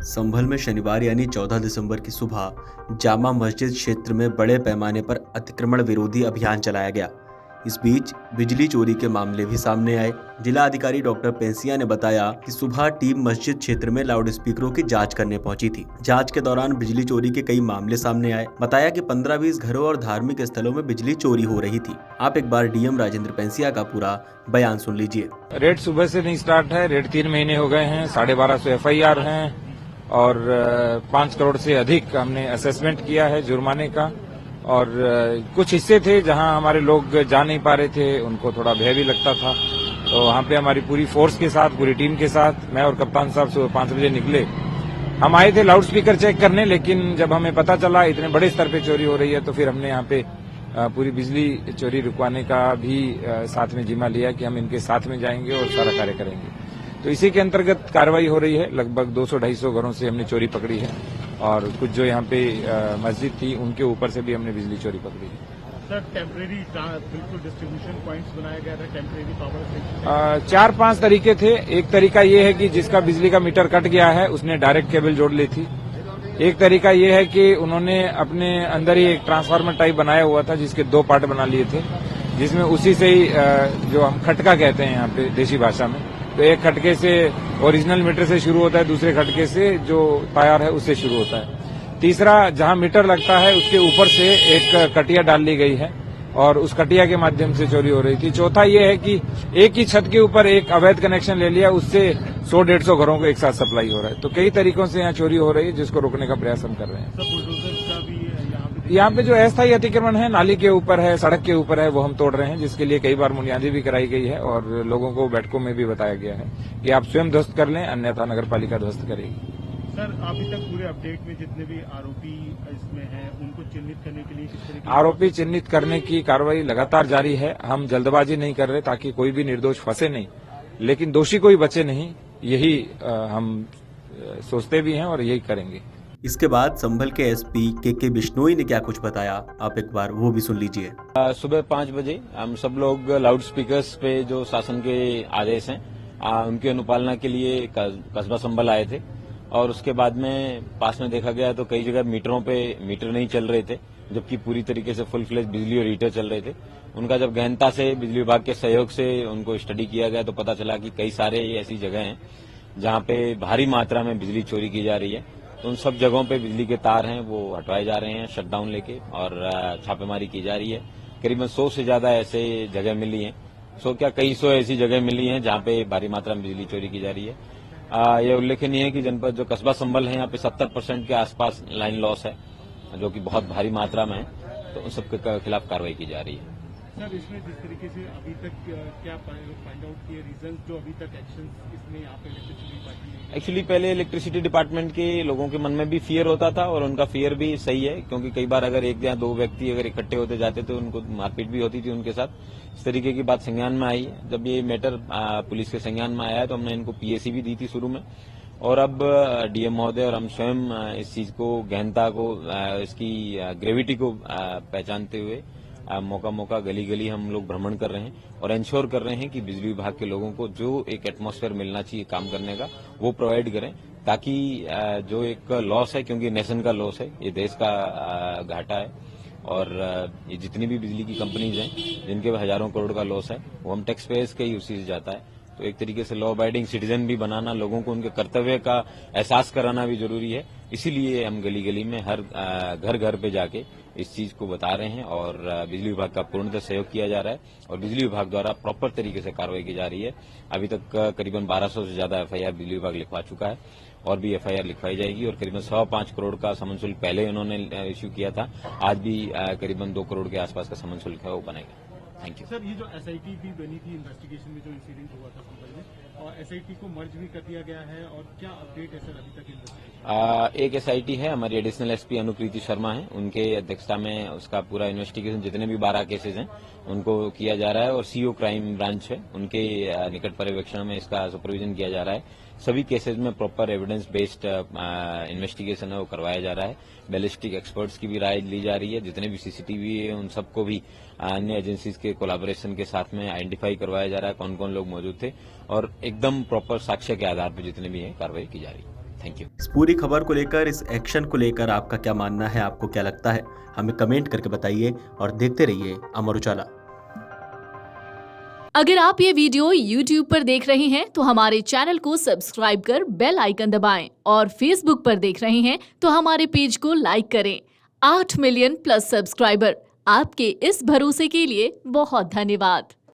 संभल में शनिवार यानी 14 दिसंबर की सुबह जामा मस्जिद क्षेत्र में बड़े पैमाने पर अतिक्रमण विरोधी अभियान चलाया गया। इस बीच बिजली चोरी के मामले भी सामने आए। जिला अधिकारी डॉक्टर पेंसिया ने बताया कि सुबह टीम मस्जिद क्षेत्र में लाउडस्पीकरों की जांच करने पहुंची थी। जांच के दौरान बिजली चोरी के कई मामले सामने आए। बताया कि 15-20 घरों और धार्मिक स्थलों में बिजली चोरी हो रही थी। आप एक बार डीएम राजेंद्र पेंसिया का पूरा बयान सुन लीजिए। रेड सुबह से नहीं स्टार्ट है। रेड 3 महीने हो गए हैं। 1250 FIR हैं और 5 करोड़ से अधिक हमने असेसमेंट किया है जुर्माने का। और कुछ हिस्से थे जहां हमारे लोग जा नहीं पा रहे थे, उनको थोड़ा भय भी लगता था, तो वहां पे हमारी पूरी फोर्स के साथ, पूरी टीम के साथ, मैं और कप्तान साहब सुबह 5 बजे निकले। हम आए थे लाउड स्पीकर चेक करने, लेकिन जब हमें पता चला इतने बड़े स्तर पे चोरी हो रही है तो फिर हमने यहाँ पे पूरी बिजली चोरी रुकवाने का भी साथ में जिम्मा लिया कि हम इनके साथ में जाएंगे और सारा कार्य करेंगे। तो इसी के अंतर्गत कार्रवाई हो रही है। लगभग 200-250 घरों से हमने चोरी पकड़ी है और कुछ जो यहाँ पे मस्जिद थी उनके ऊपर से भी हमने बिजली चोरी पकड़ी है। सर, टेम्परेरी बिल्कुल डिस्ट्रीब्यूशन पॉइंट्स बनाया गया था, टेम्परेरी पावर स्टेशन। 4-5 तरीके थे। एक तरीका ये है कि जिसका बिजली का मीटर कट गया है उसने डायरेक्ट केबल जोड़ ली थी। एक तरीका ये है कि उन्होंने अपने अंदर ही एक ट्रांसफार्मर टाइप बनाया हुआ था जिसके 2 पार्ट बना लिए थे, जिसमें उसी से ही जो हम खटका कहते हैं यहाँ पे देशी भाषा में, तो एक खटके से ओरिजिनल मीटर से शुरू होता है, दूसरे खटके से जो तार है उससे शुरू होता है। तीसरा, जहां मीटर लगता है उसके ऊपर से एक कटिया डाल ली गई है और उस कटिया के माध्यम से चोरी हो रही थी। चौथा ये है कि एक ही छत के ऊपर एक अवैध कनेक्शन ले लिया, उससे 100-150 घरों को एक साथ सप्लाई हो रहा है। तो कई तरीकों से यहाँ चोरी हो रही है, जिसको रोकने का प्रयास हम कर रहे हैं। यहाँ पे जो अस्थायी अतिक्रमण है, नाली के ऊपर है, सड़क के ऊपर है, वो हम तोड़ रहे हैं, जिसके लिए कई बार बुनियादी भी कराई गई है और लोगों को बैठकों में भी बताया गया है कि आप स्वयं ध्वस्त कर लें, अन्यथा नगर पालिका ध्वस्त करेगी। सर, अभी तक पूरे अपडेट में जितने भी आरोपी इसमें हैं उनको चिन्हित करने के लिए किस तरह की आरोपी चिन्हित करने की कार्रवाई लगातार जारी है। हम जल्दबाजी नहीं कर रहे ताकि कोई भी निर्दोष फंसे नहीं, लेकिन दोषी कोई बचे नहीं, यही हम सोचते भी हैं और यही करेंगे। इसके बाद संभल के एसपी के बिश्नोई ने क्या कुछ बताया, आप एक बार वो भी सुन लीजिए। सुबह 5 बजे हम सब लोग लाउड स्पीकर्स पे जो शासन के आदेश हैं उनकी अनुपालना के लिए कस्बा संभल आए थे और उसके बाद में पास में देखा गया तो कई जगह मीटरों पे मीटर नहीं चल रहे थे, जबकि पूरी तरीके से फुल फ्लेज बिजली और हीटर चल रहे थे। उनका जब गहनता से बिजली विभाग के सहयोग से उनको स्टडी किया गया तो पता चला कि कई सारे ऐसी जगह हैं जहां पे भारी मात्रा में बिजली चोरी की जा रही है। तो उन सब जगहों पे बिजली के तार हैं वो हटवाए जा रहे हैं शटडाउन लेके और छापेमारी की जा रही है। करीबन 100 से ज्यादा ऐसे जगह मिली हैं, कई सौ ऐसी जगह मिली हैं जहां पे भारी मात्रा में बिजली चोरी की जा रही है। यह उल्लेखनीय है कि जनपद जो कस्बा संभल है यहाँ पे 70% के आसपास लाइन लॉस है, जो कि बहुत भारी मात्रा में है, तो उन सबके खिलाफ कार्रवाई की जा रही है। सर, इसमें जिस तरीके से अभी तक क्या फाइंड आउट किए रीजन जो अभी तक एक्शन इसमें यहाँ पे इलेक्ट्रिसिटी डिपार्टमेंट एक्चुअली पहले इलेक्ट्रिसिटी डिपार्टमेंट के लोगों के मन में भी फियर होता था और उनका फियर भी सही है, क्योंकि कई बार अगर 1 या 2 व्यक्ति अगर इकट्ठे होते जाते तो उनको मारपीट भी होती थी उनके साथ। इस तरीके की बात संज्ञान में आई है। जब ये मैटर पुलिस के संज्ञान में आया तो हमने इनको PAC भी दी थी शुरू में, और अब डीएम महोदय और हम स्वयं इस चीज को, गहनता को, इसकी ग्रेविटी को पहचानते हुए मौका गली गली हम लोग भ्रमण कर रहे हैं और इंश्योर कर रहे हैं कि बिजली विभाग के लोगों को जो एक एटमॉस्फेयर मिलना चाहिए काम करने का वो प्रोवाइड करें, ताकि जो एक लॉस है, क्योंकि नेशन का लॉस है, ये देश का घाटा है और ये जितनी भी बिजली की कंपनीज हैं जिनके हजारों करोड़ का लॉस है वो हम टैक्स पेयर्स के ही उसी से जाता है। तो एक तरीके से लॉ अबाइडिंग सिटीजन भी बनाना, लोगों को उनके कर्तव्य का एहसास कराना भी जरूरी है। इसीलिए हम गली गली में हर घर घर पे जाके इस चीज को बता रहे हैं और बिजली विभाग का पूर्णतः सहयोग किया जा रहा है और बिजली विभाग द्वारा प्रॉपर तरीके से कार्रवाई की जा रही है। अभी तक करीबन 1200 से ज्यादा FIR बिजली विभाग लिखवा चुका है और भी FIR लिखवाई जाएगी और करीबन 5.25 करोड़ का समन शुल्क पहले उन्होंने इश्यू किया था। आज भी करीबन 2 करोड़ के आसपास का समन शुल्क है वो बनेगा। Thank you. सर, ये जो SIT भी बनी थी इन्वेस्टिगेशन में जो इंसिडेंट हुआ था संभल में, और SIT को मर्ज भी कर दिया गया है, और क्या अपडेट है सर अभी तक इन्वेस्टिगेशन? एक SIT है, हमारी एडिशनल SP अनुकृति शर्मा है, उनके अध्यक्षता में उसका पूरा इन्वेस्टिगेशन जितने भी 12 केसेज हैं उनको किया जा रहा है और CO क्राइम ब्रांच है, उनके निकट पर्यवेक्षण में इसका सुपरविजन किया जा रहा है। सभी केसेज में प्रॉपर एविडेंस बेस्ड इन्वेस्टिगेशन है वो करवाया जा रहा है। बैलिस्टिक एक्सपर्ट्स की भी राय ली जा रही है। जितने भी CCTV है उन सबको भी अन्य एजेंसीज के कोलैबोरेशन के साथ में आइडेंटिफाई करवाया जा रहा है कौन कौन लोग मौजूद थे और एकदम प्रॉपर साक्ष्य के आधार पर जितने भी हैं कार्रवाई की जा रही है। Thank you. इस पूरी खबर को लेकर, इस एक्शन को लेकर आपका क्या मानना है, आपको क्या लगता है, हमें कमेंट करके बताइए और देखते रहिए अमर उजाला। अगर आप ये वीडियो YouTube पर देख रहे हैं तो हमारे चैनल को सब्सक्राइब कर बेल आइकन दबाएं और Facebook पर देख रहे हैं तो हमारे पेज को लाइक करें। 8 मिलियन प्लस सब्सक्राइबर, आपके इस भरोसे के लिए बहुत धन्यवाद।